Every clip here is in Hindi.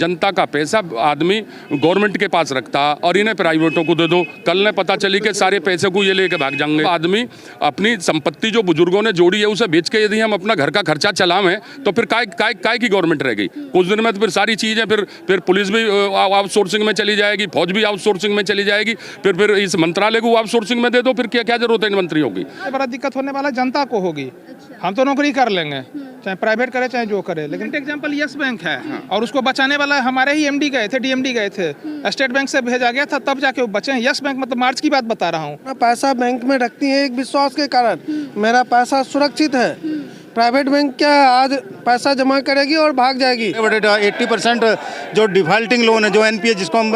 जनता का पैसा आदमी गवर्नमेंट के पास रखता और इन्हें प्राइवेटों को दे दो, कल ने पता चली कि सारे पैसे को ये लेके भाग जाएंगे। आदमी अपनी संपत्ति जो बुजुर्गों ने जोड़ी है उसे बेच के यदि हम अपना घर का खर्चा चलावें तो फिर काय की गवर्नमेंट रह गई। कुछ दिन में तो फिर सारी चीज़ें फिर पुलिस भी आउटसोर्सिंग में चली जाएगी, फौज भी आउटसोर्सिंग में चली जाएगी, फिर इस मंत्रालय को आउटसोर्सिंग में दे दो, फिर क्या जरूरत है इन मंत्रियों की। बड़ा दिक्कत होने वाला जनता को होगी। हम तो नौकरी कर लेंगे, चाहे प्राइवेट करे चाहे जो करे, लेकिन एग्जांपल यस बैंक है और उसको बचाने वाला हमारे ही एमडी गए थे, डीएमडी गए थे, स्टेट बैंक से भेजा गया था तब जाके वो बचे हैं। यस बैंक मतलब मार्च की बात बता रहा हूँ। पैसा बैंक में रखती है एक विश्वास के कारण, मेरा पैसा सुरक्षित है। प्राइवेट बैंक क्या आज पैसा जमा करेगी और भाग जाएगी। 80% जो डिफॉल्टिंग लोन है, जो एनपीए जिसको हम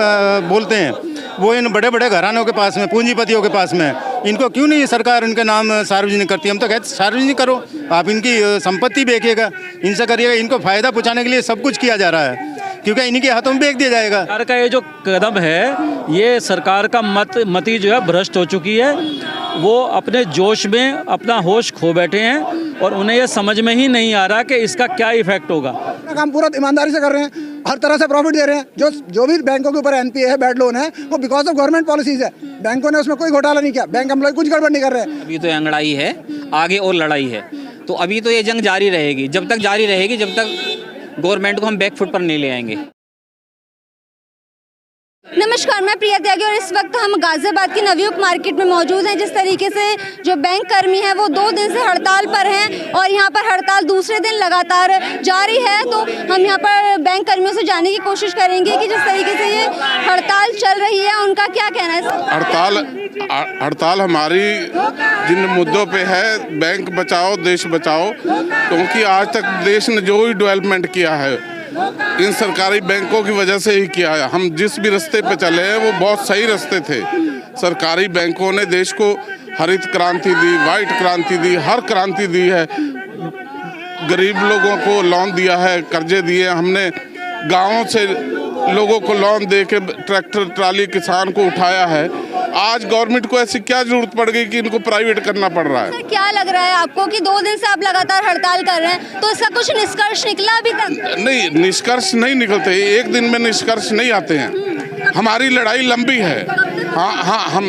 बोलते हैं, वो इन बड़े बड़े घरानों के पास में, पूंजीपतियों के पास में। इनको क्यों नहीं सरकार इनके नाम सार्वजनिक करती है? हम तो कहते सार्वजनिक करो, आप इनकी संपत्ति बेचिएगा, इनसे करिएगा। इनको फायदा पहुंचाने के लिए सब कुछ किया जा रहा है क्योंकि इन्हीं के हाथों में बेच दिया जाएगा। सरकार का ये जो कदम है, ये सरकार का मति जो है भ्रष्ट हो चुकी है। वो अपने जोश में अपना होश खो बैठे हैं और उन्हें ये समझ में ही नहीं आ रहा कि इसका क्या इफेक्ट होगा। काम पूरा ईमानदारी से कर रहे हैं, हर तरह से प्रॉफिट दे रहे हैं। जो भी बैंकों के ऊपर एनपीए है, बैड लोन है, वो बिकॉज ऑफ गवर्नमेंट पॉलिसीज है। बैंकों ने उसमें कोई घोटाला नहीं किया, बैंक एम्प्लॉय कुछ गड़बड़ नहीं कर रहे हैं। अभी तो अंगड़ाई है, आगे और लड़ाई है। तो अभी तो ये जंग जारी रहेगी, जब तक जारी रहेगी, जब तक गवर्नमेंट को हम बैकफुट पर नहीं ले आएंगे। नमस्कार, मैं प्रिया त्यागी और इस वक्त हम गाजियाबाद की नवयुग मार्केट में मौजूद हैं। जिस तरीके से जो बैंक कर्मी हैं वो 2 दिन से हड़ताल पर हैं और यहाँ पर हड़ताल दूसरे दिन लगातार जारी है। तो हम यहाँ पर बैंक कर्मियों से जानने की कोशिश करेंगे कि जिस तरीके से ये हड़ताल चल रही है उनका क्या कहना है। हड़ताल हमारी जिन मुद्दों पे है, बैंक बचाओ देश बचाओ, क्योंकि आज तक देश ने जो भी डेवलपमेंट किया है इन सरकारी बैंकों की वजह से ही किया है। हम जिस भी रास्ते पे चले हैं वो बहुत सही रास्ते थे। सरकारी बैंकों ने देश को हरित क्रांति दी, वाइट क्रांति दी, हर क्रांति दी है। गरीब लोगों को लोन दिया है, कर्जे दिए। हमने गाँवों से लोगों को लोन दे के ट्रैक्टर ट्राली किसान को उठाया है। आज गवर्नमेंट को ऐसी क्या जरूरत पड़ गई कि इनको प्राइवेट करना पड़ रहा है? सर, क्या लग रहा है आपको कि 2 दिन से आप लगातार हड़ताल कर रहे हैं, तो इसका कुछ निष्कर्ष निकला अभी तक? नहीं, निष्कर्ष नहीं निकलते, एक दिन में निष्कर्ष नहीं आते हैं। हमारी लड़ाई लंबी है। हाँ,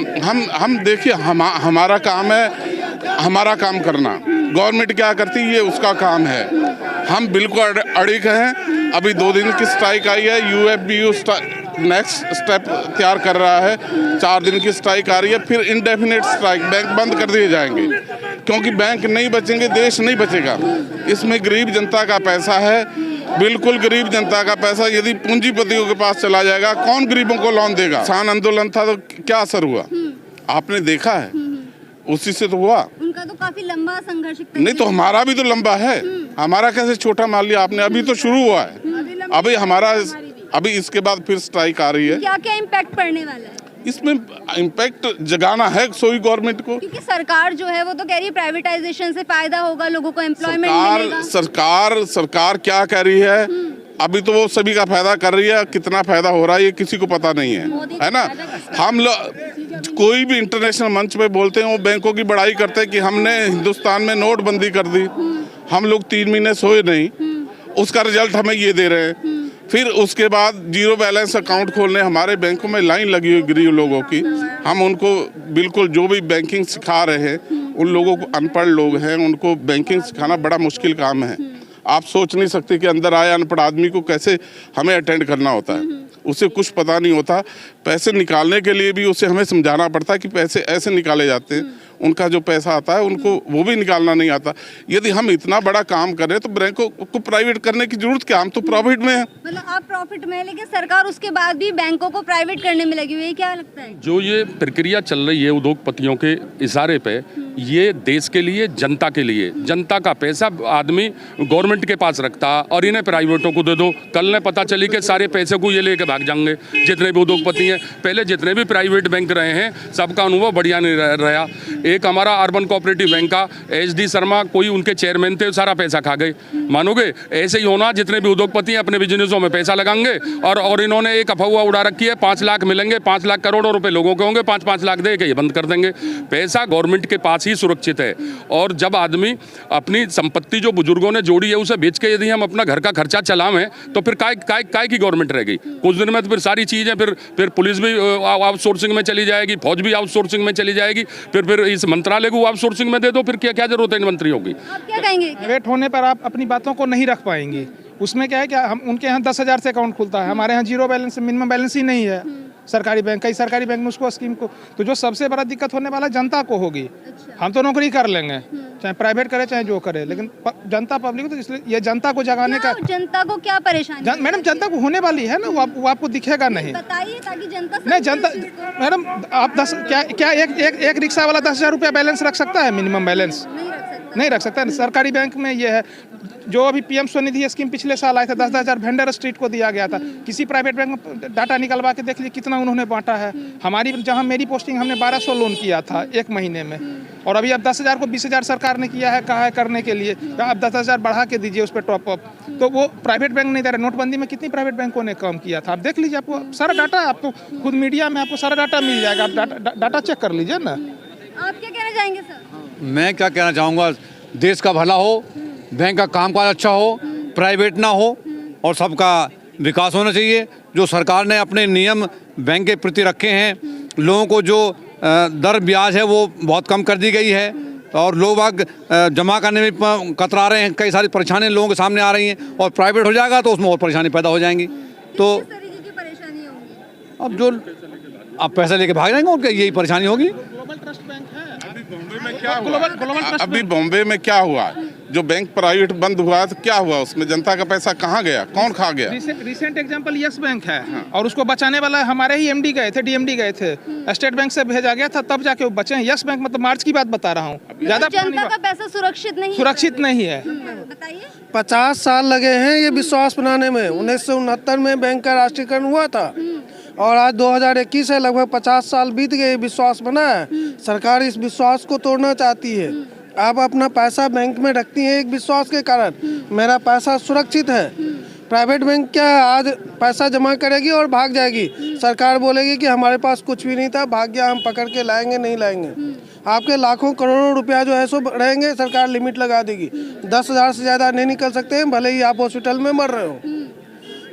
हम देखिए, हमारा काम है हमारा काम करना। गवर्नमेंट क्या करती है ये उसका काम है। हम बिल्कुल अड़िग हैं। अभी 2 दिन की स्ट्राइक आई है, यूएफबीयू नेक्स्ट स्टेप तैयार कर रहा है। 4 दिन की स्ट्राइक आ रही है, फिर इंडेफिनिट स्ट्राइक। बैंक बंद कर दिए जाएंगे क्योंकि बैंक नहीं बचेंगे, देश नहीं बचेगा। इसमें गरीब जनता का पैसा है, बिल्कुल गरीब जनता का पैसा। यदि पूंजीपतियों के पास चला जाएगा, कौन गरीबों को लोन देगा? किसान आंदोलन था तो क्या असर हुआ आपने देखा है, उसी से तो हुआ। उनका तो काफी लंबा संघर्ष नहीं तो हमारा भी तो लंबा है। हमारा कैसे छोटा मान लिया आपने? अभी तो शुरू हुआ है। अभी हमारा अभी इसके बाद फिर स्ट्राइक आ रही है। क्या क्या इम्पैक्ट पड़ने वाला है? इसमें इम्पैक्ट जगाना है सोई गवर्नमेंट को, क्योंकि सरकार जो है वो तो कह रही है प्राइवेटाइजेशन से फायदा होगा, लोगों को एम्प्लॉयमेंट मिलेगा। सरकार क्या कह रही है? अभी तो वो सभी का फायदा कर रही है। कितना फायदा हो रहा है ये किसी को पता नहीं है ना। हम लोग कोई भी इंटरनेशनल मंच पे बोलते हैं, वो बैंकों की बड़ाई करते हैं कि हमने हिंदुस्तान में नोटबंदी कर दी, हम लोग 3 महीने सोए नहीं, उसका रिजल्ट हमें ये दे रहे हैं। फिर उसके बाद जीरो बैलेंस अकाउंट खोलने हमारे बैंकों में लाइन लगी हुई गरीब लोगों की। हम उनको बिल्कुल जो भी बैंकिंग सिखा रहे हैं, उन लोगों को अनपढ़ लोग हैं, उनको बैंकिंग सिखाना बड़ा मुश्किल काम है। आप सोच नहीं सकते कि अंदर आए अनपढ़ आदमी को कैसे हमें अटेंड करना होता है। उसे कुछ पता नहीं होता। पैसे निकालने के लिए भी उसे हमें समझाना पड़ता है कि पैसे ऐसे निकाले जाते हैं। उनका जो पैसा आता है उनको वो भी निकालना नहीं आता। यदि हम इतना बड़ा काम कर रहे हैं तो बैंकों को प्राइवेट करने की जरूरत क्या? हम तो प्रॉफिट में हैं। मतलब आप प्रॉफिट में हैं, लेकिन सरकार उसके बाद भी बैंकों को प्राइवेट करने में लगी हुई है। क्या लगता है जो ये प्रक्रिया चल रही है उद्योगपतियों के इशारे पे, ये देश के लिए, जनता के लिए, जनता का पैसा आदमी गवर्नमेंट के पास रखता और इन्हें प्राइवेटों को दे दो, कल ने पता चली कि सारे पैसे को ये लेके भाग जाएंगे। जितने भी उद्योगपति हैं, पहले जितने भी प्राइवेट बैंक रहे हैं, सबका अनुभव बढ़िया नहीं रहा। एक हमारा अर्बन कोऑपरेटिव बैंक का HD शर्मा, कोई उनके चेयरमैन थे, सारा पैसा खा गए। मानोगे? ऐसे ही होना, जितने भी उद्योगपति हैं अपने बिजनेसों में पैसा लगाएंगे और इन्होंने एक अफवाह उड़ा रखी है 5 लाख मिलेंगे, 5 लाख करोड़ों रुपए लोगों के होंगे, 5-5 लाख दे के ये बंद कर देंगे। पैसा गवर्नमेंट के पास ही सुरक्षित है। और जब आदमी अपनी संपत्ति जो बुजुर्गों ने जोड़ी है उसे बेच के यदि हम अपना घर का खर्चा चलावें तो फिर काय की गवर्नमेंट रह गई? कुछ दिन में तो फिर सारी चीज़ें फिर पुलिस भी आउटसोर्सिंग में चली जाएगी, फौज भी आउटसोर्सिंग में चली जाएगी, फिर इस मंत्रालय को आउटसोर्सिंग में दे दो, फिर क्या जरूरत है मंत्रियों की? आप क्या कहेंगे? प्राइवेट होने पर आप अपनी बातों को नहीं रख पाएंगी। उसमें क्या है कि हम उनके यहाँ 10,000 से अकाउंट खुलता है, हमारे यहाँ 0 बैलेंस, मिनिमम बैलेंस ही नहीं है। सरकारी बैंक, कई सरकारी बैंक में उसको स्कीम को, तो जो सबसे बड़ा दिक्कत होने वाला जनता को होगी। हम तो नौकरी कर लेंगे, चाहे प्राइवेट करे चाहे जो करे, लेकिन जनता पब्लिक को, तो इसलिए ये जनता को जगाने का। जनता को क्या परेशानी? मैडम जनता को होने वाली है ना, वो आपको दिखेगा नहीं। बताइए ताकि जनता नहीं, जनता मैडम आप 10 क्या एक रिक्शा वाला 10,000 रुपया बैलेंस रख सकता है? मिनिमम बैलेंस नहीं रख सकता। सरकारी बैंक में ये है, जो अभी PM स्वनिधि स्कीम पिछले साल आए थे, 10,000 वेंडर स्ट्रीट को दिया गया था। किसी प्राइवेट बैंक में डाटा निकलवा के देख लीजिए कितना उन्होंने बांटा है। हमारी जहां मेरी पोस्टिंग, हमने 1200 लोन किया था 1 महीने में, और अभी अब 10,000 को 20,000 सरकार ने किया है, कहा है करने के लिए। अब 10,000 बढ़ा के दीजिए उस पर टॉप अप, तो वो प्राइवेट बैंक नहीं दे रहा। नोटबंदी में कितनी प्राइवेट बैंकों ने काम किया था, आप देख लीजिए, आपको सारा डाटा, आपको खुद मीडिया में आपको सारा डाटा मिल जाएगा, आप डाटा चेक कर लीजिए ना। आप क्या कहना चाहेंगे सर? मैं क्या कहना चाहूँगा, देश का भला हो, बैंक का कामकाज अच्छा हो, प्राइवेट ना हो और सबका विकास होना चाहिए। जो सरकार ने अपने नियम बैंक के प्रति रखे हैं, लोगों को जो दर ब्याज है वो बहुत कम कर दी गई है, और लोग जमा करने में कतरा रहे हैं। कई सारी परेशानियाँ लोगों के सामने आ रही हैं, और प्राइवेट हो जाएगा तो उसमें और परेशानी पैदा हो जाएंगी। तो किस तरीके की परेशानी होगी? अब जो आप पैसा लेके भाग जाएंगे, उनकी यही परेशानी होगी। ग्लोबल ट्रस्ट बैंक है। अभी बॉम्बे में क्या हुआ? जो बैंक प्राइवेट बंद हुआ तो क्या हुआ? उसमें जनता का पैसा कहाँ गया? कौन खा गया? रिसेंट एग्जांपल यस बैंक है, और उसको बचाने वाला हमारे ही MD गए थे, DMD गए थे, स्टेट बैंक से भेजा गया था, तब जाके वो बचे हैं। यस बैंक, मतलब मार्च की बात बता रहा हूँ। ज्यादा जनता का पैसा सुरक्षित नहीं है। बताइए। 50 साल लगे हैं ये विश्वास बनाने में। 1969 में बैंक का राष्ट्रीयकरण हुआ था, और आज 2021 है, लगभग 50 साल बीत गए, विश्वास बना है। सरकार इस विश्वास को तोड़ना चाहती है। आप अपना पैसा बैंक में रखती हैं एक विश्वास के कारण, मेरा पैसा सुरक्षित है। प्राइवेट बैंक क्या है, आज पैसा जमा करेगी और भाग जाएगी। सरकार बोलेगी कि हमारे पास कुछ भी नहीं था, भाग गया, हम पकड़ के लाएंगे, नहीं लाएंगे। आपके लाखों करोड़ों रुपया जो है सो रहेंगे, सरकार लिमिट लगा देगी। 10,000 से ज़्यादा नहीं निकल सकते हैं, भले ही आप हॉस्पिटल में मर रहे हो।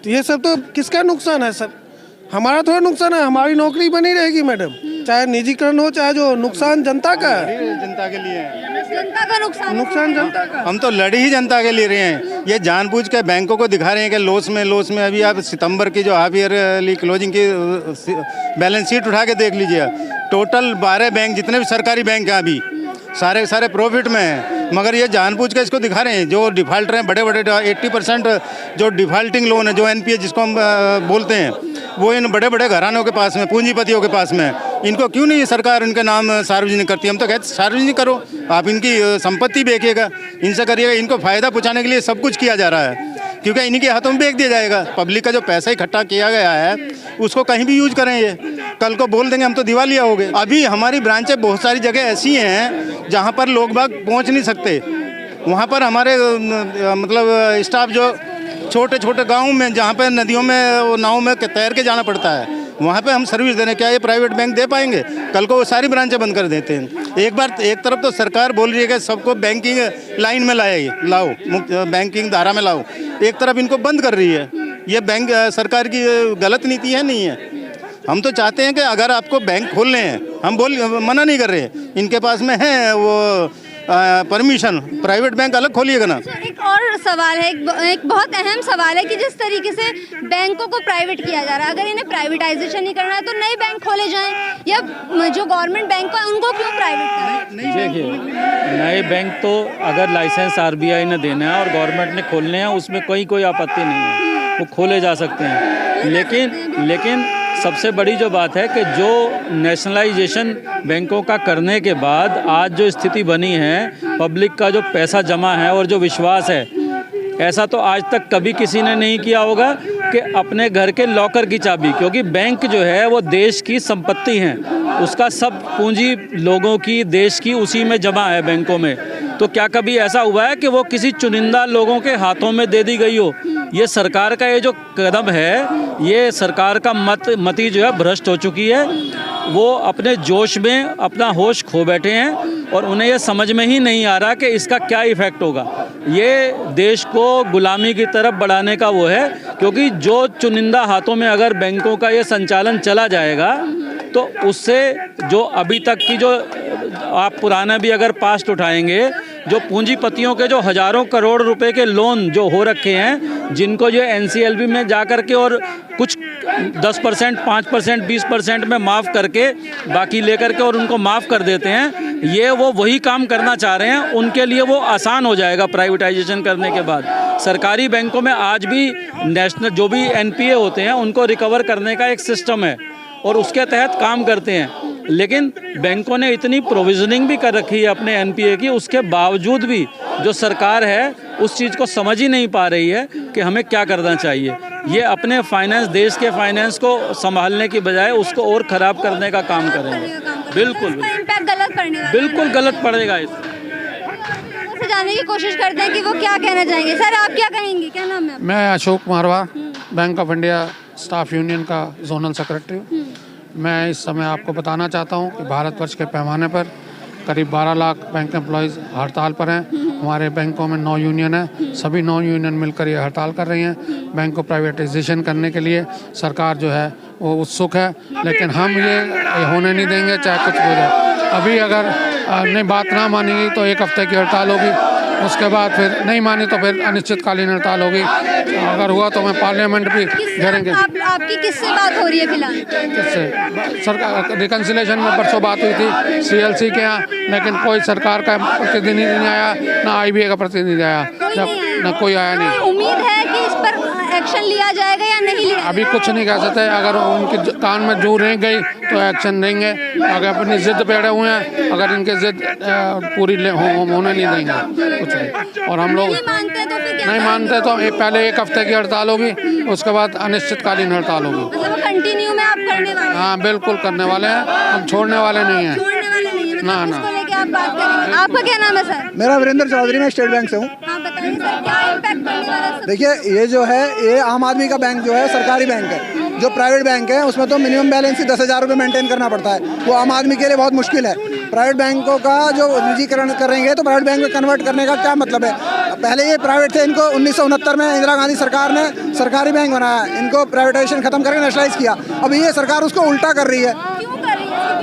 तो ये सब तो किसका नुकसान है सर? हमारा थोड़ा नुकसान है, हमारी नौकरी बनी रहेगी मैडम, चाहे निजीकरण हो चाहे जो। नुकसान जनता का है, जनता के लिए है। जनता का नुकसान जनता का। हम तो लड़ी ही जनता के लिए रहे हैं। ये जानबूझ के बैंकों को दिखा रहे हैं कि लॉस में अभी आप सितंबर की जो हाफ ईयरली क्लोजिंग की बैलेंस शीट उठा के देख लीजिए। टोटल 12 बैंक, जितने भी सरकारी बैंक हैं अभी सारे प्रॉफिट में हैं, मगर ये जानबूझ के इसको दिखा रहे हैं। जो डिफ़ॉल्टर हैं, बड़े 80% जो डिफ़ॉल्टिंग लोन है, जो NPA जिसको हम बोलते हैं, वो इन बड़े घरानों के पास में, पूंजीपतियों के पास में। इनको क्यों नहीं सरकार इनके नाम सार्वजनिक करती? हम तो कहते सार्वजनिक करो, आप इनकी संपत्ति बेचिएगा, इनसे करिएगा। इनको फ़ायदा पहुँचाने के लिए सब कुछ किया जा रहा है, क्योंकि इन्हीं के हाथों में बेच दिया जाएगा। पब्लिक का जो पैसा इकट्ठा किया गया है उसको कहीं भी यूज करें। ये कल को बोल देंगे हम तो दिवालिया हो गए। अभी हमारी ब्रांचें बहुत सारी जगह ऐसी हैं जहाँ पर लोग बाग पहुँच नहीं सकते। वहाँ पर हमारे मतलब स्टाफ जो छोटे गाँव में, जहाँ पर नदियों में, नाव में तैर के जाना पड़ता है, वहाँ पे हम सर्विस देने, क्या ये प्राइवेट बैंक दे पाएंगे? कल को वो सारी ब्रांचें बंद कर देते हैं। एक तरफ तो सरकार बोल रही है कि सबको बैंकिंग लाइन में लाओ, बैंकिंग धारा में लाओ, एक तरफ इनको बंद कर रही है। ये बैंक सरकार की गलत नीति है, नहीं है? हम तो चाहते हैं कि अगर आपको बैंक खोलने हैं, हम मना नहीं कर रहे, इनके पास में है वो परमिशन, प्राइवेट बैंक अलग खोलिएगा ना। एक और सवाल है, एक बहुत अहम सवाल है कि जिस तरीके से बैंकों को प्राइवेट किया जा रहा है, अगर इन्हें प्राइवेटाइजेशन नहीं करना है तो नए बैंक खोले जाएं, या जो गवर्नमेंट बैंक है उनको क्यों प्राइवेट करें? देखिए, नए बैंक तो अगर लाइसेंस RBI ने देना है और गवर्नमेंट ने खोलने हैं, उसमें कोई आपत्ति नहीं है, वो खोले जा सकते हैं। लेकिन सबसे बड़ी जो बात है कि जो नेशनलाइजेशन बैंकों का करने के बाद आज जो स्थिति बनी है, पब्लिक का जो पैसा जमा है और जो विश्वास है, ऐसा तो आज तक कभी किसी ने नहीं किया होगा कि अपने घर के लॉकर की चाबी, क्योंकि बैंक जो है वो देश की संपत्ति हैं, उसका सब पूंजी लोगों की, देश की उसी में जमा है बैंकों में। तो क्या कभी ऐसा हुआ है कि वो किसी चुनिंदा लोगों के हाथों में दे दी गई हो? ये सरकार का ये जो कदम है, ये सरकार का मति जो है भ्रष्ट हो चुकी है। वो अपने जोश में अपना होश खो बैठे हैं और उन्हें ये समझ में ही नहीं आ रहा कि इसका क्या इफ़ेक्ट होगा। ये देश को गुलामी की तरफ बढ़ाने का वो है, क्योंकि जो चुनिंदा हाथों में अगर बैंकों का ये संचालन चला जाएगा तो उससे जो अभी तक की जो आप पुराना भी अगर पास्ट उठाएंगे, जो पूंजीपतियों के जो हज़ारों करोड़ रुपए के लोन जो हो रखे हैं, जिनको जो NCLB में जा कर के और कुछ 10%, 5%, 20% में माफ़ करके बाकी लेकर के और उनको माफ़ कर देते हैं, ये वो वही काम करना चाह रहे हैं। उनके लिए वो आसान हो जाएगा प्राइवेटाइजेशन करने के बाद। सरकारी बैंकों में आज भी नेशनल जो भी NPA होते हैं उनको रिकवर करने का एक सिस्टम है और उसके तहत काम करते हैं। लेकिन बैंकों ने इतनी प्रोविजनिंग भी कर रखी है अपने NPA की, उसके बावजूद भी जो सरकार है उस चीज़ को समझ ही नहीं पा रही है कि हमें क्या करना चाहिए। ये अपने फाइनेंस, देश के फाइनेंस को संभालने की बजाय उसको और ख़राब करने का काम करेंगे। बिल्कुल बिल्कुल गलत पड़ेगा। इससे जानने की कोशिश करते हैं कि वो क्या कहना चाहेंगे। सर, आप क्या कहेंगे? क्या नाम है? मैं Ashok Marwa, bank of India staff union का जोनल सेक्रेटरी हूँ। मैं इस समय आपको बताना चाहता हूँ कि भारतवर्ष के पैमाने पर करीब 12 लाख बैंक एम्प्लॉयज़ हड़ताल पर हैं। हमारे बैंकों में 9 यूनियन है, सभी 9 यूनियन मिलकर ये हड़ताल कर रही हैं। बैंक को प्राइवेटाइजेशन करने के लिए सरकार जो है वो उत्सुक है, लेकिन हम ये होने नहीं देंगे चाहे कुछ हो जाए। अभी अगर नहीं बात ना मानेगी तो 1 हफ्ते की हड़ताल होगी, उसके बाद फिर नहीं मानी तो फिर अनिश्चितकालीन हड़ताल होगी। अगर हुआ तो मैं पार्लियामेंट भी घेरेंगे। आपकी किससे बात हो रही है फिलहाल? किससे? सरकार रिकन्सिलेशन में परसों बात हुई थी CLC के यहाँ, लेकिन कोई सरकार का प्रतिनिधि नहीं आया, ना IBA का प्रतिनिधि आया, ना कोई आया नहीं। उम्मीद है कि इस पर एक्शन लिया जाएगा या नहीं लिया? अभी कुछ नहीं कह सकते। अगर उनके कान में जू रह गई तो एक्शन लेंगे। अगर अपनी जिद पे अड़े हुए हैं, अगर इनके जिद पूरी होने नहीं देंगे कुछ नहीं। और हम लोग नहीं मानते तो पहले 1 हफ्ते की हड़ताल होगी, उसके बाद अनिश्चितकालीन हड़ताल होगी। मतलब कंटिन्यू में आप करने वाले हैं? हाँ बिल्कुल करने वाले हैं, हम छोड़ने वाले नहीं हैं। ना ना। आप बात करेंगे। आपका क्या नाम है सर? मेरा वीरेंद्र चौधरी, मैं स्टेट बैंक से हूँ। हाँ, बताइए सर, क्या इम्पैक्ट पड़ने वाला है? देखिए, ये जो है ये आम आदमी का बैंक जो है सरकारी बैंक है। जो प्राइवेट बैंक है उसमें तो मिनिमम बैलेंस ही 10,000 रुपये मेंटेन करना पड़ता है, वो आम आदमी के लिए बहुत मुश्किल है। प्राइवेट बैंकों का जो निजीकरण करेंगे तो प्राइवेट बैंक में कन्वर्ट करने का क्या मतलब है? पहले ये प्राइवेट थे, इनको 1969 में इंदिरा गांधी सरकार ने सरकारी बैंक बनाया, इनको प्राइवेटाइजेशन खत्म करके नेशनलाइज किया। अभी ये सरकार उसको उल्टा कर रही है।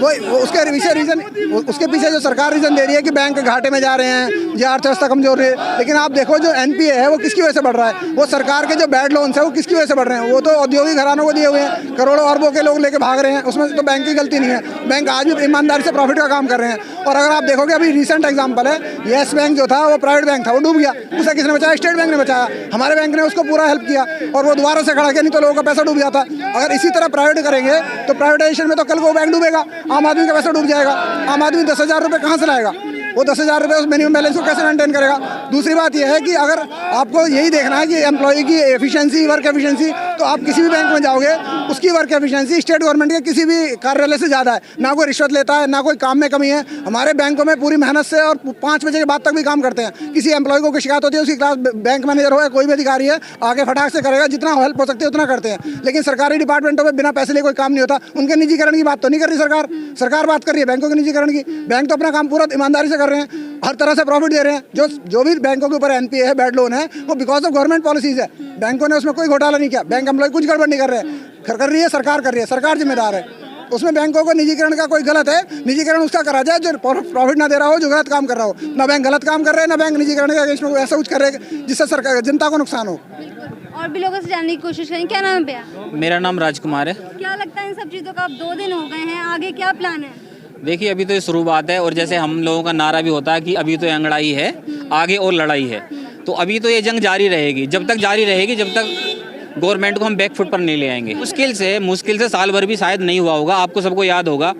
वो उसके पीछे जो सरकार रीज़न दे रही है कि बैंक घाटे में जा रहे हैं, ये अर्थव्यवस्था कमजोर है। लेकिन आप देखो जो NPA है वो किसकी वजह से बढ़ रहा है? वो सरकार के जो बैड लोन्स है वो किसकी वजह से बढ़ रहे हैं? वो तो औद्योगिक घरानों को दिए हुए हैं, करोड़ों अरबों के लोग लेके भाग रहे हैं, उसमें तो बैंक की गलती नहीं है। बैंक आज भी ईमानदारी से प्रॉफिट का काम कर रहे हैं। और अगर आप देखोगे, अभी रिसेंट एग्जाम्पल है, येस बैंक जो था वो प्राइवेट बैंक था, वो डूब गया। उसे किसने बचाया? स्टेट बैंक ने बचाया। हमारे बैंक ने उसको पूरा हेल्प किया और वो दोबारा से खड़ा किया, नहीं तो लोगों का पैसा डूब जाता। अगर इसी तरह प्राइवेट करेंगे तो प्राइवेटाइजेशन में तो कल को बैंक डूबेगा, आम आदमी का पैसा डूब जाएगा। आम आदमी 10,000 रुपये कहाँ से लाएगा? वो 10,000 रुपये उस मिनिमम बैलेंस को कैसे मेंटेन करेगा? दूसरी बात यह है कि अगर आपको यही देखना है कि एम्प्लॉय की एफिशिएंसी, वर्क एफिशिएंसी, तो आप किसी भी बैंक में जाओगे उसकी वर्क एफिशिएंसी स्टेट गवर्नमेंट के किसी भी कार्यालय से ज़्यादा है। ना कोई रिश्वत लेता है, ना कोई काम में कमी है। हमारे बैंकों में पूरी मेहनत से और 5 बजे के बाद तक भी काम करते हैं। किसी एम्प्लॉय को शिकायत होती है, उसकी क्लास बैंक मैनेजर हो या कोई भी अधिकारी है, आगे फटाक से करेगा, जितना हेल्प हो सकती है उतना करते हैं। लेकिन सरकारी डिपार्टमेंटों में बिना पैसे लिए कोई काम नहीं होता। उनके निजीकरण की बात तो नहीं कर रही सरकार। सरकार बात कर रही है बैंकों के निजीकरण की। बैंक तो अपना काम पूरा ईमानदारी से कर रहे हैं, हर तरह से प्रॉफिट दे रहे हैं। जो भी बैंकों के ऊपर NPA है, बैड लोन है, वो बिकॉज ऑफ गवर्नमेंट पॉलिसीज है। बैंकों ने उसमें कोई घोटाला नहीं किया। बैंक एम्प्लॉय कुछ गड़बड़ नहीं कर रहे हैं, कर रही है सरकार, कर रही है सरकार, जिम्मेदार है। उसमें बैंकों को निजीकरण का कोई गलत है, निजीकरण उसका करा जाए जो प्रॉफिट ना दे रहा हो, जो गलत काम कर रहा हो। ना बैंक गलत काम कर रहे हैं, ना बैंक निजीकरण के अगेंस्ट में ऐसा कुछ कर रहे हैं जिससे सरकार, जनता को नुकसान हो। और भी लोगों से जानने की कोशिश करें। क्या नाम है भैया? मेरा नाम राजकुमार है। क्या लगता है इन सब चीज़ों का? अब 2 दिन हो गए हैं, आगे क्या प्लान है? देखिए, अभी तो ये शुरुआत है और जैसे हम लोगों का नारा भी होता है कि अभी तो अंगड़ाई है, आगे और लड़ाई है। तो अभी तो ये जंग जारी रहेगी, जब तक जारी रहेगी, जब तक गवर्नमेंट को हम बैक फुट पर नहीं ले आएंगे। मुश्किल से साल भर भी शायद नहीं हुआ होगा। आपको सबको याद होगा,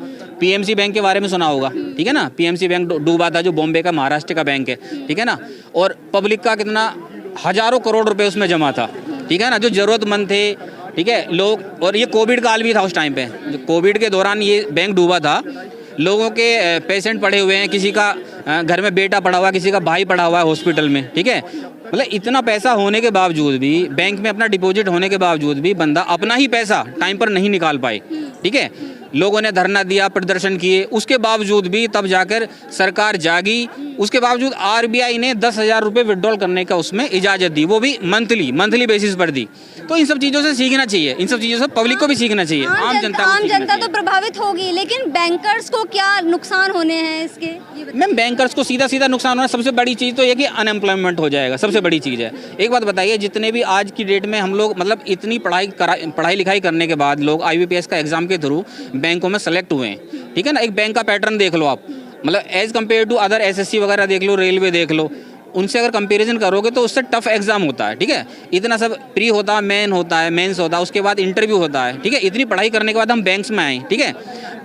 PMC बैंक के बारे में सुना होगा, ठीक है ना? PMC बैंक डूबा था, जो बॉम्बे का, महाराष्ट्र का बैंक है, ठीक है ना? और पब्लिक का कितना हज़ारों करोड़ रुपए उसमें जमा था, ठीक है ना? जो ज़रूरतमंद थे, ठीक है। लोग, और ये कोविड काल भी था उस टाइम पे, कोविड के दौरान ये बैंक डूबा था। लोगों के पेशेंट पड़े हुए हैं, किसी का घर में बेटा पड़ा हुआ है, किसी का भाई पड़ा हुआ है हॉस्पिटल में, ठीक है। मतलब इतना पैसा होने के बावजूद भी, बैंक में अपना डिपॉजिट होने के बावजूद भी बंदा अपना ही पैसा टाइम पर नहीं निकाल पाए, ठीक है। लोगों ने धरना दिया, प्रदर्शन किए, उसके बावजूद भी तब जाकर सरकार जागी। उसके बावजूद आरबीआई ने 10,000 रुपये विड्रॉल करने का उसमें इजाज़त दी, वो भी मंथली बेसिस पर दी। तो इन सब चीज़ों से सीखना चाहिए, इन सब चीज़ों से पब्लिक को भी सीखना चाहिए, आम जनता तो प्रभावित होगी, लेकिन बैंकर्स को क्या नुकसान होने हैं इसके? मैम, बैंकर्स को सीधा नुकसान होना, सबसे बड़ी चीज़ तो ये कि अनएम्प्लॉयमेंट हो जाएगा, सबसे बड़ी चीज़ है। एक बात बताइए, जितने भी आज की डेट में हम लोग, मतलब इतनी पढ़ाई लिखाई करने के बाद लोग IBPS का एग्ज़ाम के थ्रू बैंकों में सेलेक्ट हुए हैं, ठीक है ना। एक बैंक का पैटर्न देख लो आप, मतलब as compare to other SSC वगैरह देख लो, रेलवे देख लो, उनसे अगर कंपैरिजन करोगे तो उससे टफ एग्जाम होता है, ठीक है। इतना सब प्री होता है, मेंस होता है, उसके बाद इंटरव्यू होता है, ठीक है। इतनी पढ़ाई करने के बाद हम बैंक्स में आए, ठीक है।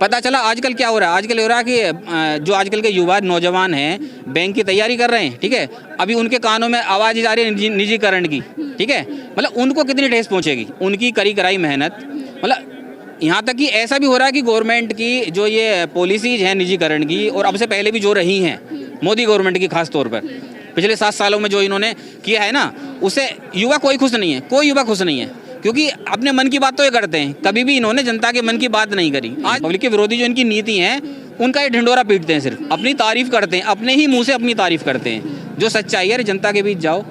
पता चला आजकल क्या हो रहा है, आजकल हो रहा है कि जो आजकल के युवा नौजवान हैं बैंक की तैयारी कर रहे हैं, ठीक है। अभी उनके कानों में आवाज़ जा रही है निजीकरण की, ठीक है। मतलब उनको कितनी ठेस पहुँचेगी, उनकी करी कराई मेहनत। मतलब यहाँ तक कि ऐसा भी हो रहा है कि गवर्नमेंट की जो ये पॉलिसीज़ हैं निजीकरण की, और अब से पहले भी जो रही हैं मोदी गवर्नमेंट की खास तौर पर, पिछले 7 सालों में जो इन्होंने किया है ना, उससे युवा कोई खुश नहीं है, कोई युवा खुश नहीं है, क्योंकि अपने मन की बात तो ये करते हैं, कभी भी इन्होंने जनता के मन की बात नहीं करी। आज पब्लिक के विरोधी जो इनकी नीति हैं, उनका ये ढिंडोरा पीटते हैं, सिर्फ अपनी तारीफ करते हैं, अपने ही मुंह से अपनी तारीफ करते हैं। जो सच्चाई है, जनता के बीच जाओ,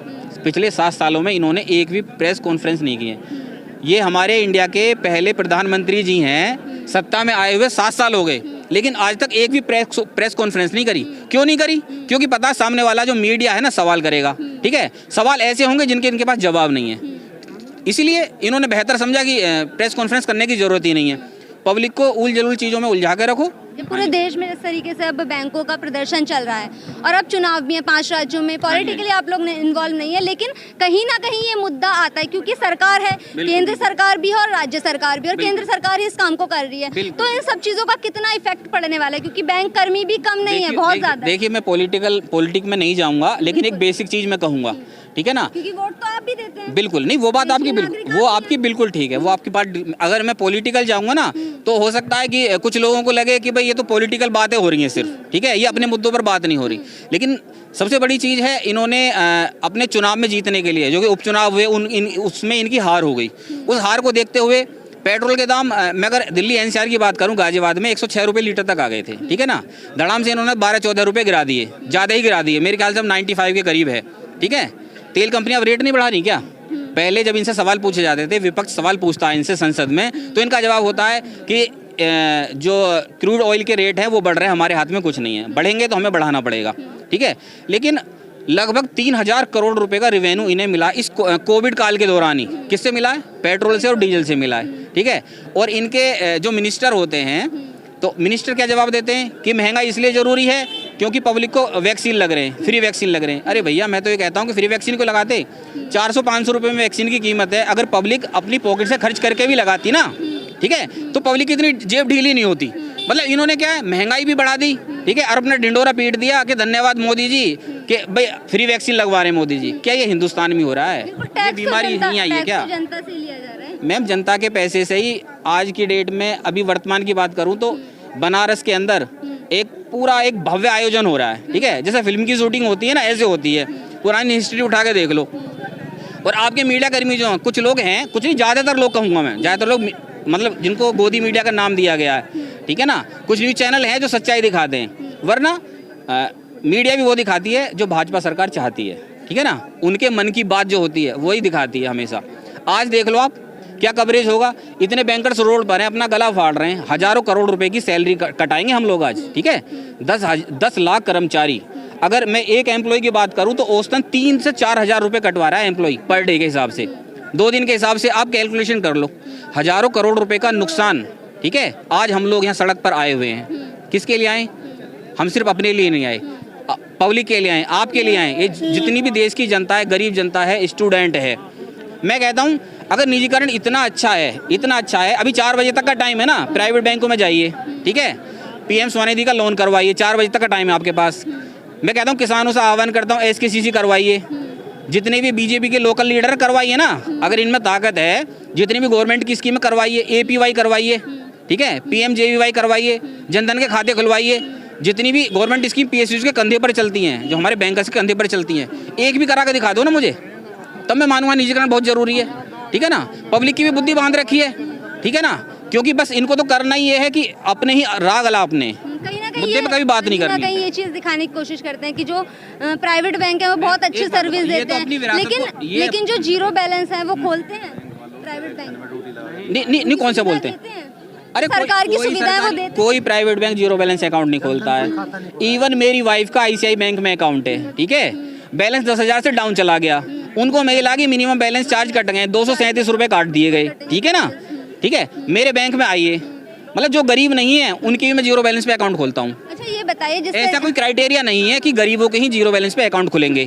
पिछले 7 सालों में इन्होंने एक भी प्रेस कॉन्फ्रेंस नहीं की है। ये हमारे इंडिया के पहले प्रधानमंत्री जी हैं, सत्ता में आए हुए 7 साल हो गए, लेकिन आज तक एक भी प्रेस कॉन्फ्रेंस नहीं करी। क्यों नहीं करी? क्योंकि पता सामने वाला जो मीडिया है ना सवाल करेगा, ठीक है। सवाल ऐसे होंगे जिनके इनके पास जवाब नहीं है, इसीलिए इन्होंने बेहतर समझा कि प्रेस कॉन्फ्रेंस करने की ज़रूरत ही नहीं है। पब्लिक को उल जलूल चीज़ों में उलझा के रखो। पूरे देश में इस तरीके से अब बैंकों का प्रदर्शन चल रहा है, और अब चुनाव भी है 5 राज्यों में, पॉलिटिकली आप लोग इन्वॉल्व नहीं है, लेकिन कहीं ना कहीं ये मुद्दा आता है, क्योंकि सरकार है, केंद्र सरकार भी है और राज्य सरकार भी, और केंद्र सरकार ही इस काम को कर रही है। तो इन सब चीज़ों का कितना इफेक्ट पड़ने वाला है, क्योंकि बैंक कर्मी भी कम नहीं है, बहुत ज़्यादा। देखिए, मैं पॉलिटिक में नहीं जाऊँगा, लेकिन एक बेसिक चीज़ मैं कहूँगा, ठीक है ना, क्योंकि वोट तो आप भी देते हैं। बिल्कुल नहीं, वो बात आपकी बिल्कुल ठीक है, वो आपकी बात। अगर मैं पॉलिटिकल जाऊंगा ना, तो हो सकता है कि कुछ लोगों को लगे कि भाई ये तो पॉलिटिकल बातें हो रही हैं सिर्फ, ठीक है, ये अपने मुद्दों पर बात नहीं हो रही। लेकिन सबसे बड़ी चीज़ है, इन्होंने अपने चुनाव में जीतने के लिए, जो कि उपचुनाव हुए, उसमें इनकी हार हो गई। उस हार को देखते हुए पेट्रोल के दाम, मैं अगर दिल्ली NCR की बात करूं, गाजियाबाद में 106 रुपये लीटर तक आ गए थे, ठीक है ना। धड़ाम से इन्होंने 12-14 रुपये गिरा दिए, ज़्यादा ही गिरा दिए, मेरे ख्याल से 95 के करीब है, ठीक है। तेल कंपनियां अब रेट नहीं बढ़ा रही क्या? पहले जब इनसे सवाल पूछे जाते थे, विपक्ष सवाल पूछता है इनसे संसद में, तो इनका जवाब होता है कि जो क्रूड ऑयल के रेट हैं वो बढ़ रहे हैं, हमारे हाथ में कुछ नहीं है, बढ़ेंगे तो हमें बढ़ाना पड़ेगा, ठीक है। लेकिन लगभग 3,000 करोड़ रुपए का रेवेन्यू इन्हें मिला इस कोविड काल के दौरान ही। किससे मिला है? पेट्रोल से और डीजल से मिला है, ठीक है। और इनके जो मिनिस्टर होते हैं, तो मिनिस्टर क्या जवाब देते हैं कि महंगाई इसलिए ज़रूरी है क्योंकि पब्लिक को वैक्सीन लग रहे हैं, फ्री वैक्सीन लग रहे हैं। अरे भैया, मैं तो ये कहता हूँ कि फ्री वैक्सीन को लगाते, 400-500 रुपये में वैक्सीन की कीमत है, अगर पब्लिक अपनी पॉकेट से खर्च करके भी लगाती ना, ठीक है, तो पब्लिक की इतनी जेब ढीली नहीं होती। मतलब इन्होंने क्या है, महंगाई भी बढ़ा दी, ठीक है, और अपना ढिंडोरा पीट दिया कि धन्यवाद मोदी जी कि भाई फ्री वैक्सीन लगवा रहे हैं मोदी जी। क्या ये हिंदुस्तान में हो रहा है? ये बीमारी नहीं आई है क्या? जनता से लिया जा रहा है मैम, जनता के पैसे से ही आज की डेट में, अभी वर्तमान की बात करूं तो बनारस के अंदर एक भव्य आयोजन हो रहा है, ठीक है। जैसे फिल्म की शूटिंग होती है ना, ऐसे होती है। पुरानी हिस्ट्री उठा के देख लो। और आपके मीडिया कर्मी जो हैं, कुछ लोग हैं, कुछ नहीं, ज़्यादातर लोग कहूँगा मैं, ज़्यादातर लोग, मतलब जिनको गोदी मीडिया का नाम दिया गया है, ठीक है ना। कुछ न्यूज़ चैनल हैं जो सच्चाई दिखाते हैं, वरना मीडिया भी वो दिखाती है जो भाजपा सरकार चाहती है, ठीक है ना। उनके मन की बात जो होती है वही दिखाती है हमेशा। आज देख लो आप क्या कवरेज होगा। इतने बैंकर्स रोड पर हैं, अपना गला फाड़ रहे हैं, हज़ारों करोड़ रुपए की सैलरी कटाएंगे हम लोग आज, ठीक है। 10 लाख कर्मचारी, अगर मैं एक एम्प्लॉय की बात करूं तो औसतन 3 से 4 हज़ार रुपये कटवा रहा है एम्प्लॉय पर डे के हिसाब से। 2 दिन के हिसाब से आप कैलकुलेशन कर लो, हज़ारों करोड़ रुपए का नुकसान, ठीक है। आज हम लोग यहाँ सड़क पर आए हुए हैं, किसके लिए आए? हम सिर्फ अपने लिए नहीं आए, पब्लिक के लिए आए, आपके लिए आए। ये जितनी भी देश की जनता है, गरीब जनता है, स्टूडेंट है। मैं कहता हूँ अगर निजीकरण इतना अच्छा है, अभी 4 बजे तक का टाइम है ना, प्राइवेट बैंकों में जाइए, ठीक है, PM स्वनिधि का लोन करवाइए, 4 बजे तक का टाइम है आपके पास। मैं कहता हूँ किसानों से आह्वान करता हूँ SKCC करवाइए, जितने भी बीजेपी के लोकल लीडर करवाइए ना, अगर इनमें ताकत है, जितनी भी गवर्नमेंट की स्कीमें करवाइए, APY करवाइए, ठीक है, PMJBY करवाइए, जनधन के खाते खुलवाइए, जितनी भी गवर्नमेंट स्कीम PSUs के कंधे पर चलती हैं, जो हमारे बैंकर्स के कंधे पर चलती हैं, एक भी करा के दिखा दो ना मुझे, तब मैं मानूंगा निजीकरण बहुत जरूरी है, ठीक है ना। पब्लिक की भी बुद्धि बांध रखी है, ठीक है ना, क्योंकि बस इनको तो करना ही ये है कि अपने ही राग अला अपने मुद्दे पे कभी बात नहीं करनी। कहीं ये चीज दिखाने की कोशिश करते हैं कि जो प्राइवेट बैंक है वो बहुत अच्छी सर्विस देते हैं, लेकिन जो जीरो बैलेंस है वो खोलते हैं प्राइवेट बैंक नहीं कौन सा बोलते हैं? अरे सरकार की सुविधा है वो देते हैं। कोई private bank zero balance account नहीं खोलता है। इवन मेरी वाइफ का ICICI बैंक में अकाउंट है, ठीक है, बैलेंस 10,000 से डाउन चला गया, उनको मेल आ गई, मिनिमम बैलेंस चार्ज कट गए, 237 रुपये काट दिए गए, ठीक है ना, ठीक है। मेरे बैंक में आइए, मतलब जो गरीब नहीं है उनके भी मैं जीरो बैलेंस पे अकाउंट खोलता हूँ। अच्छा ये बताइए, ऐसा कोई क्राइटेरिया नहीं है कि गरीबों के ही जीरो बैलेंस पे अकाउंट खुलेंगे,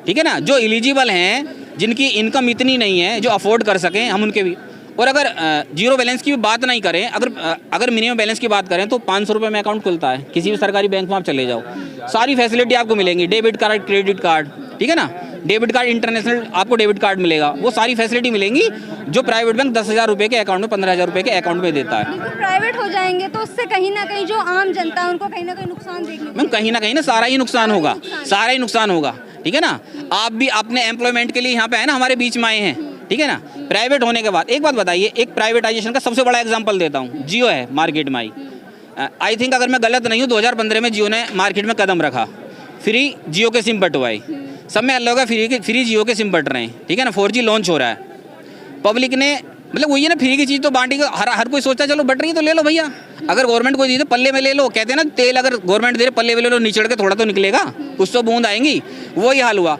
ठीक है ना। जो एलिजिबल हैं, जिनकी इनकम इतनी नहीं है जो अफोर्ड कर सकें, हम उनके भी। और अगर जीरो बैलेंस की भी बात नहीं करें, अगर मिनिमम बैलेंस की बात करें तो 500 रुपये में अकाउंट खुलता है, किसी भी सरकारी बैंक में आप चले जाओ, सारी फैसिलिटी आपको मिलेंगी, डेबिट कार्ड, क्रेडिट कार्ड, ठीक है ना, डेबिट कार्ड इंटरनेशनल आपको डेबिट कार्ड मिलेगा, वो सारी फैसिलिटी मिलेंगी जो प्राइवेट बैंक 10,000 रुपये के अकाउंट में, 15,000 रुपये के अकाउंट में देता है। प्राइवेट हो जाएंगे तो उससे कहीं ना कहीं जो आम जनता है उनको कहीं ना कहीं नुकसान देखने मैम, कहीं ना कहीं ना सारा ही नुकसान होगा, सारा ही नुकसान होगा, ठीक है ना। आप भी अपने एम्प्लॉयमेंट के लिए यहाँ पे है ना, हमारे बीच में आए हैं, ठीक है ना। प्राइवेट होने के बाद एक बात बताइए, एक प्राइवेटाइजेशन का सबसे बड़ा एग्जांपल देता हूँ, जियो है मार्केट में आई थिंक, अगर मैं गलत नहीं हूँ, 2015 में जियो ने मार्केट में कदम रखा, फ्री जियो के सिम बंटवाए, सब में अल्लाह का फ्री जियो के सिम बंट रहे हैं, ठीक है ना, 4G लॉन्च हो रहा है। पब्लिक ने मतलब वही है ना, फ्री की चीज़ तो बांटी, हर कोई सोचता है चलो बट रही तो ले लो भैया, अगर गवर्नमेंट कोई चीज़ पल्ले में ले लो, कहते हैं ना तेल अगर गवर्नमेंट दे रहे पल्ले में ले लो, निचड़ के थोड़ा तो निकलेगा, कुछ तो बूंद आएंगी, वही हाल हुआ।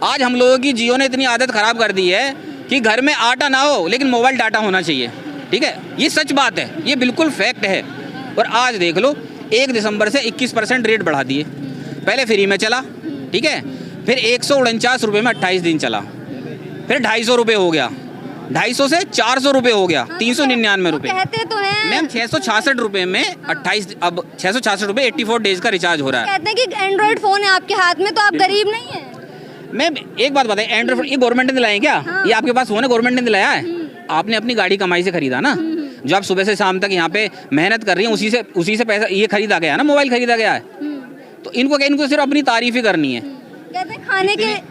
आज हम लोगों की जियो ने इतनी आदत ख़राब कर दी है कि घर में आटा ना हो लेकिन मोबाइल डाटा होना चाहिए, ठीक है, ये सच बात है, ये बिल्कुल फैक्ट है। और आज देख लो 1 दिसंबर से 21% रेट बढ़ा दिए, पहले फ्री में चला, ठीक है, फिर 149 रुपये में 28 दिन चला, फिर 250 रुपये हो गया, 250 से 400 रुपये हो गया, 399 रुपये, कहते तो हैं मैम 666 रुपये में 28, अब 666 रुपये 84 डेज का रिचार्ज हो रहा है। कहते हैं कि एंड्रॉइड फोन है आपके हाथ में तो आप गरीब नहीं है। मैम एक बात बताएं, एंड्रॉइड फोन ये गवर्नमेंट ने दिलाया है क्या? ये आपके पास फोन है, गवर्नमेंट ने दिलाया है, आपने अपनी गाड़ी कमाई से खरीदा ना, जो आप सुबह से शाम तक यहाँ पे मेहनत कर रही हैं, उसी से पैसा ये खरीदा गया ना, मोबाइल खरीदा गया है। तो इनको सिर्फ अपनी तारीफ ही करनी है। कहते हैं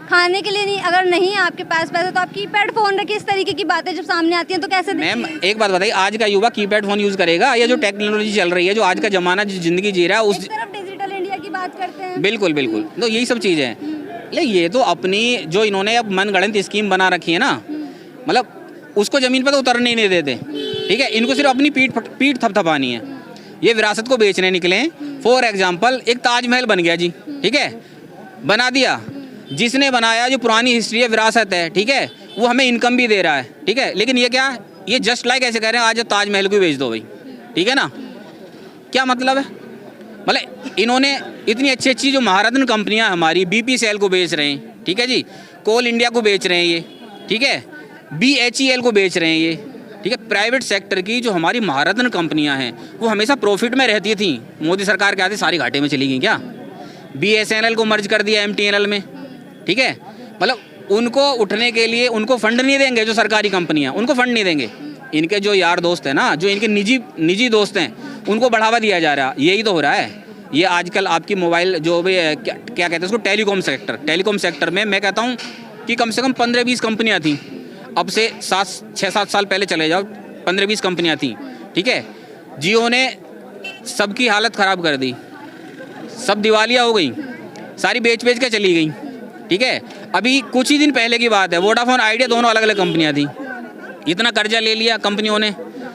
खाने के लिए नहीं, अगर नहीं है आपके पास पैसा तो आप कीपैड फोन रखिए, इस तरीके की बातें जब सामने आती हैं तो कैसे? मैम एक बात बताइए, आज का युवा कीपैड फोन यूज करेगा या जो टेक्नोलॉजी चल रही है, जो आज का जमाना जो जिंदगी जी रहा है, उस तरफ डिजिटल इंडिया की बात करते हैं। बिल्कुल बिल्कुल, तो यही सब चीज़ें हैं। ये तो अपनी जो इन्होंने अब मनगढ़ंत स्कीम बना रखी है ना, मतलब उसको ज़मीन पर तो उतरने ही नहीं देते, ठीक है, इनको सिर्फ अपनी पीठ थपथपानी है। ये विरासत को बेचने निकले। फॉर एग्जांपल एक ताजमहल बन गया जी, ठीक है, बना दिया, जिसने बनाया जो पुरानी हिस्ट्री है, विरासत है, ठीक है, वो हमें इनकम भी दे रहा है, ठीक है, लेकिन ये क्या, ये जस्ट लाइक ऐसे कह रहे हैं आज ताजमहल को बेच दो भाई, ठीक है ना, क्या मतलब है? मतलब इन्होंने इतनी अच्छी अच्छी जो महारत्न कंपनियां हमारी, BPCL को बेच रहे हैं, ठीक है जी, कोल इंडिया को बेच रहे हैं ये, ठीक है, BHEL को बेच रहे हैं ये, ठीक है। प्राइवेट सेक्टर की जो हमारी महारत्न कंपनियां हैं वो हमेशा प्रॉफिट में रहती थी, मोदी सरकार के आते सारी घाटे में चली गई क्या? BSNL को मर्ज कर दिया MTNL में, ठीक है, मतलब उनको उठने के लिए उनको फंड नहीं देंगे, जो सरकारी कंपनियां उनको फंड नहीं देंगे, इनके जो यार दोस्त हैं ना, जो इनके निजी दोस्त हैं, उनको बढ़ावा दिया जा रहा है, यही तो हो रहा है। ये आजकल आपकी मोबाइल जो भी क्या कहते हैं उसको, टेलीकॉम सेक्टर में मैं कहता हूँ कि कम से कम 15-20 कंपनियाँ थी, अब से 6-7 साल पहले चले जाओ, 15-20 कंपनियाँ थी, ठीक है। जियो ने सबकी हालत ख़राब कर दी, सब दिवालिया हो गई, सारी बेच के चली गई, ठीक है। अभी कुछ ही दिन पहले की बात है, वोडाफोन आइडिया दोनों अलग अलग कंपनियाँ थी, इतना कर्जा ले लिया कंपनियों ने,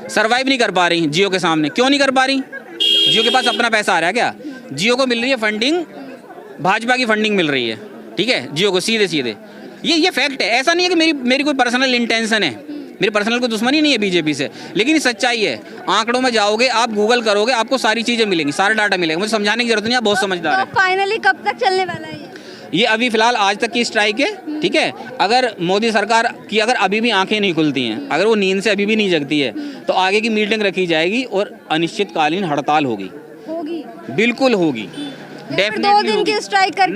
सर्वाइव नहीं कर पा रही जियो के सामने। क्यों नहीं कर पा रही? जियो के पास अपना पैसा आ रहा है क्या? जियो को मिल रही है फंडिंग, भाजपा की फंडिंग मिल रही है, ठीक है, जियो को सीधे ये फैक्ट है। ऐसा नहीं है कि मेरी कोई पर्सनल इंटेंशन है, मेरी पर्सनल कोई दुश्मनी नहीं है बीजेपी से, लेकिन ये सच्चाई है। आंकड़ों में जाओगे आप, गूगल करोगे, आपको सारी चीज़ें मिलेंगी, सारा डाटा मिलेगा, मुझे समझाने की जरूरत नहीं है, आप बहुत समझदार है। फाइनली कब तक चलने वाला है ये? अभी फिलहाल आज तक की स्ट्राइक है, ठीक है। अगर मोदी सरकार की अगर अभी भी आंखें नहीं खुलती हैं, अगर वो नींद से अभी भी नहीं जगती है, तो आगे की मीटिंग रखी जाएगी और अनिश्चितकालीन हड़ताल होगी, बिल्कुल होगी। 2 दिन की स्ट्राइक करके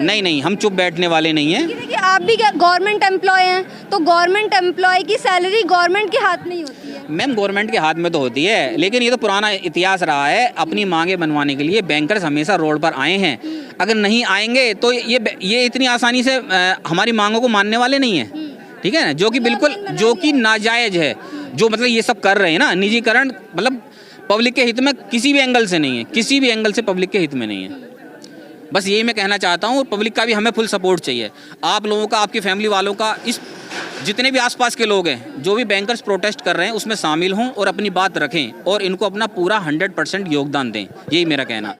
नहीं, हम चुप बैठने वाले नहीं हैं। देखिए आप भी गवर्नमेंट एम्प्लॉय हैं, तो गवर्नमेंट एम्प्लॉय की सैलरी गवर्नमेंट के हाथ में ही होती है। मैम गवर्नमेंट के हाथ में तो होती है, लेकिन ये तो पुराना इतिहास रहा है। अपनी मांगे बनवाने के लिए बैंकर्स हमेशा रोड पर आए हैं। अगर नहीं आएंगे तो ये इतनी आसानी से हमारी मांगों को मानने वाले नहीं है, ठीक है ना। जो कि बिल्कुल जो कि नाजायज़ है, जो मतलब ये सब कर रहे हैं ना, निजीकरण मतलब पब्लिक के हित में किसी भी एंगल से नहीं है, किसी भी एंगल से पब्लिक के हित में नहीं है। बस यही मैं कहना चाहता हूँ। और पब्लिक का भी हमें फुल सपोर्ट चाहिए, आप लोगों का, आपकी फैमिली वालों का, इस जितने भी आसपास के लोग हैं जो भी बैंकर्स प्रोटेस्ट कर रहे हैं उसमें शामिल हों और अपनी बात रखें और इनको अपना पूरा 100% योगदान दें। यही मेरा कहना।